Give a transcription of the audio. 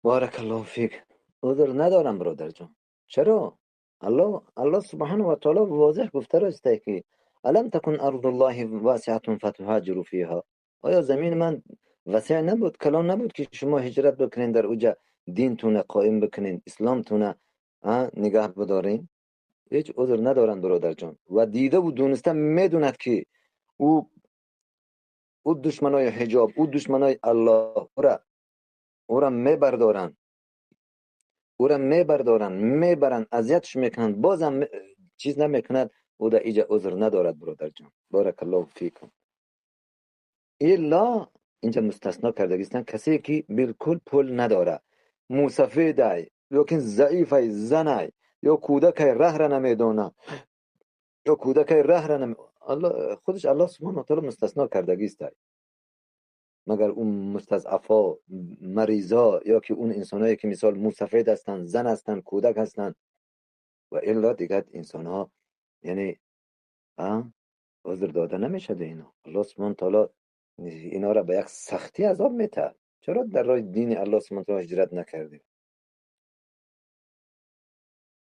بارک الله فیک. عذر ندارم برادر جان. چرا؟ الله سبحانه و تعالی واضح گفته راسته که الم تکن ارض الله واسعه فتهاجروا فیها. آیا زمین من وسیع نبود، کلان نبود که شما هجرت بکنین در اوجا دینتون قائم بکنین، اسلامتون نگاه بدارین؟ هیچ عذر ندارن برادر جان. و دیده و دونسته میدوند که او دشمنای حجاب، او دشمنای الله او را میبردارن، او را میبرن، اذیتش میکنن، بازم چیز نمیکند. او در اینجا عذر ندارد برادر جان. بارک الله فیکم. الا اینجا مستثنا کردگیستن کسی که بالکل پول نداره، موسفیدای، لیکن ضعیفای، زنای، یا کودکای ره را نمیدونه، یا کودکای ره را الله خودش الله سبحانه و تعالی مستثنا کردگیست. مگر اون مستضعفا، مریضا، یا که اون انسانایی که مثال موسفید هستن، زن هستن، کودک هستن، و الا دیگر انسان ها یعنی عذر داده نمیشه به اینا. الله سبحانه و تعالی اینا را به یک سختی عذاب میده. چرا در راه دین الله سبحانه و تعالی هجرت نکردی؟